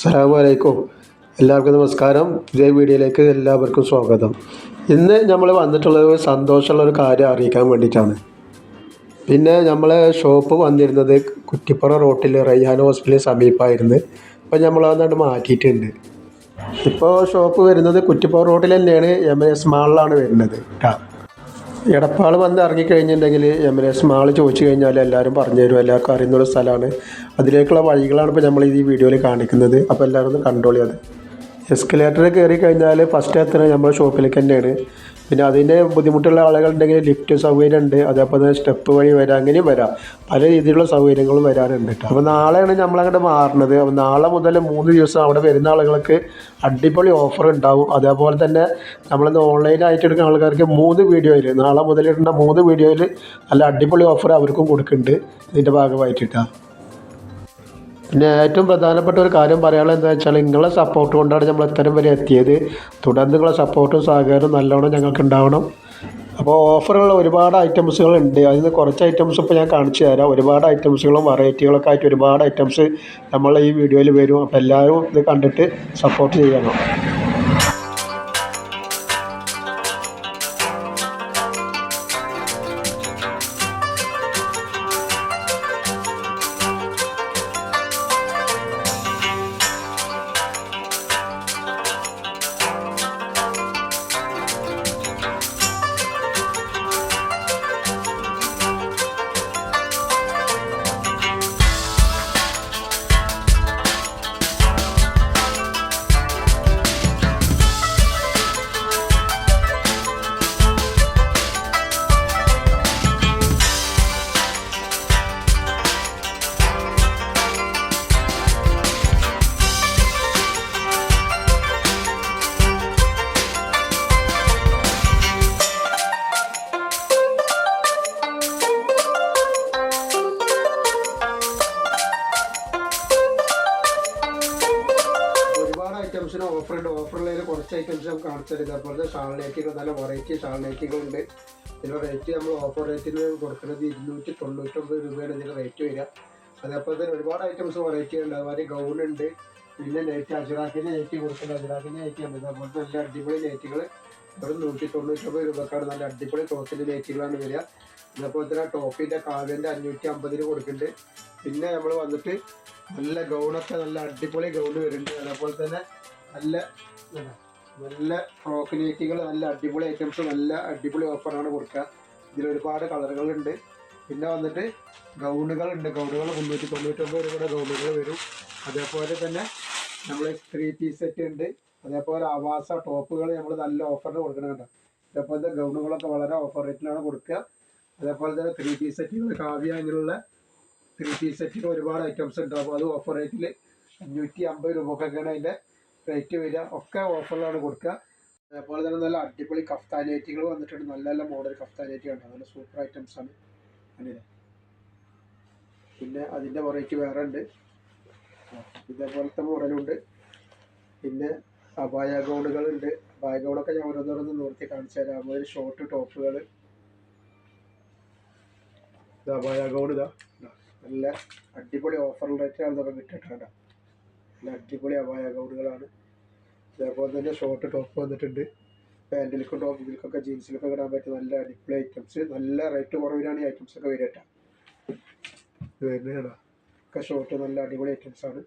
അസ്സലാമലൈക്കും. എല്ലാവർക്കും നമസ്കാരം. പുതിയ വീഡിയോയിലേക്ക് എല്ലാവർക്കും സ്വാഗതം. ഇന്ന് നമ്മൾ വന്നിട്ടുള്ളത് സന്തോഷമുള്ള ഒരു കാര്യം അറിയിക്കാൻ വേണ്ടിയിട്ടാണ്. പിന്നെ നമ്മളെ ഷോപ്പ് വന്നിരുന്നത് കുറ്റിപ്പുറം റോട്ടിൽ റയ്യാൻ ഹോസ്പിറ്റലിന് സമീപമായിരുന്നു. അപ്പോൾ നമ്മൾ അതൊന്ന് മാറ്റിയിട്ടുണ്ട്. ഇപ്പോൾ ഷോപ്പ് വരുന്നത് കുറ്റിപ്പുറം റോട്ടിൽ തന്നെയാണ്, M&S മാളിലാണ് വരുന്നത് കേട്ടോ. എടപ്പാൾ വന്ന് ഇറങ്ങിക്കഴിഞ്ഞിട്ടുണ്ടെങ്കിൽ M&S മാൾ ചോദിച്ചു കഴിഞ്ഞാൽ എല്ലാവരും പറഞ്ഞു തരും, എല്ലാവർക്കും അറിയുന്നൊരു സ്ഥലമാണ്. അതിലേക്കുള്ള വഴികളാണ് ഇപ്പോൾ നമ്മൾ ഈ വീഡിയോയിൽ കാണിക്കുന്നത്. അപ്പോൾ എല്ലാവരും ഒന്ന് കണ്ടോളി. അത് എസ്കലേറ്റർ കയറി കഴിഞ്ഞാൽ ഫസ്റ്റ് എത്തുന്നത് നമ്മുടെ ഷോപ്പിലേക്ക് തന്നെയാണ്. പിന്നെ അതിൻ്റെ ബുദ്ധിമുട്ടുള്ള ആളുകളുണ്ടെങ്കിൽ ലിഫ്റ്റ് സൗകര്യം ഉണ്ട്, അതേപോലെ തന്നെ സ്റ്റെപ്പ് വഴി വരാം, അങ്ങനെയും വരാം. പല രീതിയിലുള്ള സൗകര്യങ്ങളും വരാനുണ്ട് കേട്ടോ. അപ്പോൾ നാളെയാണ് നമ്മളങ്ങോട്ട് മാറുന്നത്. അപ്പോൾ നാളെ മുതൽ 3 ദിവസം അവിടെ വരുന്ന ആളുകൾക്ക് അടിപൊളി ഓഫർ ഉണ്ടാവും. അതേപോലെ തന്നെ നമ്മളിന്ന് ഓൺലൈനായിട്ട് എടുക്കുന്ന ആൾക്കാർക്ക് 3 വീഡിയോയിൽ, നാളെ മുതൽ ഇടുന്ന 3 വീഡിയോയിൽ നല്ല അടിപൊളി ഓഫർ അവർക്കും കൊടുക്കുന്നുണ്ട് ഇതിൻ്റെ ഭാഗമായിട്ടാണ്. പിന്നെ ഏറ്റവും പ്രധാനപ്പെട്ട ഒരു കാര്യം പറയാനുള്ളത് എന്താ വെച്ചാൽ, നിങ്ങളെ സപ്പോർട്ട് കൊണ്ടാണ് നമ്മൾ ഇത്തരം വരെ എത്തിയത്. തുടർന്ന് നിങ്ങളെ സപ്പോർട്ടും സഹകരണവും നല്ലോണം ഞങ്ങൾക്ക് ഉണ്ടാവണം. അപ്പോൾ ഓഫറുള്ള ഒരുപാട് ഐറ്റംസുകളുണ്ട്. അതിൽ നിന്ന് കുറച്ച് ഐറ്റംസ് ഇപ്പോൾ ഞാൻ കാണിച്ചു തരാം. ഒരുപാട് ഐറ്റംസുകളും വെറൈറ്റികളൊക്കെ ആയിട്ട് ഒരുപാട് ഐറ്റംസ് നമ്മൾ ഈ വീഡിയോയിൽ വരും. അപ്പോൾ എല്ലാവരും ഇത് കണ്ടിട്ട് സപ്പോർട്ട് ചെയ്യണം. ഐറ്റംസിന് ഓഫറുണ്ട്. ഓഫറിൽ കുറച്ച് ഐറ്റംസ് നമുക്ക് കാണിച്ചു തരും. അതുപോലെ ഷാൾ നൈറ്റികൾ, നല്ല വെറൈറ്റി ഷാൾ നൈറ്റികളുണ്ട്. ഇതിൻ്റെ റേറ്റ് നമ്മൾ ഓഫർ റേറ്റിന് കൊടുക്കുന്നത് 299 രൂപയാണ് ഇതിൻ്റെ റേറ്റ് വരിക. അതേപോലെ തന്നെ ഒരുപാട് ഐറ്റംസ് വെറൈറ്റി ഉണ്ട്. അതുമാതിരി ഗൗണുണ്ട്, പിന്നെ നൈറ്റ് അജ്രാക്കിൻ്റെ നൈറ്റി കൊടുക്കുന്നത്, അജ്രാക്കിൻ്റെ നൈറ്റി ഉണ്ട്. അതുപോലെ നല്ല അടിപൊളി നൈറ്റികൾ വെറും 199 രൂപക്കാണ്. നല്ല അടിപൊളി ക്ലോത്തിൻ്റെ നൈറ്റികളാണ് വരിക. അതേപോലെ തന്നെ ടോപ്പിൻ്റെ കാവ്യൻ്റെ 550 കൊടുക്കുന്നുണ്ട്. പിന്നെ നമ്മൾ വന്നിട്ട് നല്ല ഗൗണൊക്കെ നല്ല അടിപൊളി ഗൗണ് വരുന്നുണ്ട്. അതേപോലെ തന്നെ നല്ല നല്ല ഫ്രോക്ക് നൈറ്റികൾ, നല്ല അടിപൊളി ഐറ്റംസ്, നല്ല അടിപൊളി ഓഫറാണ് കൊടുക്കുക. ഇതിൽ ഒരുപാട് കളറുകളുണ്ട്. പിന്നെ വന്നിട്ട് ഗൗണുകളുണ്ട്. ഗൗണുകൾ 399 രൂപയുടെ ഗൗണുകൾ വരും. അതേപോലെ തന്നെ നമ്മൾ 3 പീസ് സെറ്റ് ഉണ്ട്. അതേപോലെ ആവാസ ടോപ്പുകൾ നമ്മൾ നല്ല ഓഫറിന് കൊടുക്കുന്നുണ്ട്. അതേപോലത്തെ ഗൗണുകളൊക്കെ വളരെ ഓഫർ റേറ്റിലാണ് കൊടുക്കുക. അതേപോലെ തന്നെ 3 പീസ് സെറ്റുകൾ, കാവ്യ അങ്ങനെയുള്ള 3 പീസ് സെറ്റുകൾ ഒരുപാട് ഐറ്റംസ് ഉണ്ട്. അപ്പോൾ അത് ഓഫർ റേറ്റിൽ 550 രൂപക്കൊക്കെയാണ് അതിൻ്റെ റേറ്റ് വരിക. ഒക്കെ ഓഫറിലാണ് കൊടുക്കുക. അതേപോലെ തന്നെ നല്ല അടിപൊളി കഫ്താനേറ്റുകൾ വന്നിട്ടുണ്ട്. നല്ല നല്ല മോഡൽ കഫ്താനേറ്റുകളുണ്ട്. നല്ല സൂപ്പർ ഐറ്റംസ് ആണ് അങ്ങനെ. പിന്നെ അതിൻ്റെ വെറൈറ്റി വേറെ ഉണ്ട്. ഇതേപോലത്തെ മോഡലുണ്ട്. പിന്നെ അബായ ഗൗണുകളുണ്ട്. അബായ ഗൗണൊക്കെ ഞാൻ ഓരോന്നോരോന്ന് നിർത്തി കാണിച്ചു തരാം. അതുപോലെ ഷോർട്ട് ടോപ്പുകൾ, ഇത് അബായ ഗൗൺ, ഇതാ നല്ല അടിപൊളി ഓഫർ റേറ്റിലാണ് ഇതൊക്കെ കിട്ടിയിട്ടുണ്ട്. നല്ല അടിപൊളി അബായ ഗൗണുകളാണ്. അതേപോലെ തന്നെ ഷോർട്ട് ടോപ്പ് വന്നിട്ടുണ്ട്. പാൻറ്റിലേക്കും ടോപ്പിലേക്കൊക്കെ ജീൻസിലൊക്കെ ഇടാൻ പറ്റും നല്ല അടിപൊളി ഐറ്റംസ്. നല്ല റേറ്റ് കുറവിലാണ് ഈ ഐറ്റംസ് ഒക്കെ വരിക. ഇത് വരുന്നതാണ് ഒക്കെ ഷോർട്ട്, നല്ല അടിപൊളി ഐറ്റംസാണ്.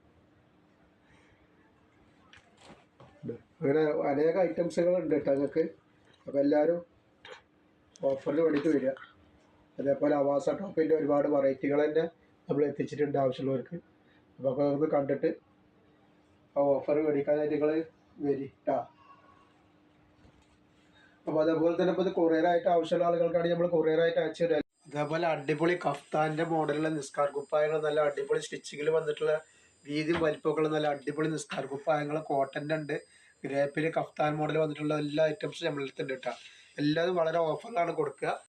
അങ്ങനെ അനേക ഐറ്റംസുകളുണ്ട് കേട്ടോ നിങ്ങൾക്ക്. അപ്പോൾ എല്ലാവരും ഓഫറിന് വേണ്ടിയിട്ട് വരിക. അതേപോലെ അവാസ ടോപ്പിൻ്റെ ഒരുപാട് വെറൈറ്റികൾ തന്നെ നമ്മൾ എത്തിച്ചിട്ടുണ്ട് ആവശ്യമുള്ളവർക്ക്. അപ്പോൾ ഒക്കെ ഒന്ന് കണ്ടിട്ട് ആ ഓഫർ മേടിക്കാനായിട്ട് നിങ്ങൾ വരിട്ടാ. അപ്പോൾ അതേപോലെ തന്നെ ഇപ്പോൾ ഇത് കൊറിയറായിട്ട് ആവശ്യമുള്ള ആളുകൾക്കാണെങ്കിൽ നമ്മൾ കൊറിയറായിട്ട് അയച്ചു തരാം. അതേപോലെ അടിപൊളി കഫ്താൻ്റെ മോഡലുള്ള നിസ്കാർ കുപ്പായങ്ങൾ, നല്ല അടിപൊളി സ്റ്റിച്ചിങ്ങിൽ വന്നിട്ടുള്ള വീതിയും വലിപ്പമൊക്കെയുള്ള നല്ല അടിപൊളി നിസ്കാർ കുപ്പായങ്ങൾ കോട്ടൻ്റെ ഉണ്ട്. ഗ്രേപ്പിൽ കഫ്താൻ മോഡൽ വന്നിട്ടുള്ള എല്ലാ ഐറ്റംസും നമ്മളെടുത്തുണ്ട് കേട്ടോ. എല്ലാതും വളരെ ഓഫറിലാണ് കൊടുക്കുക.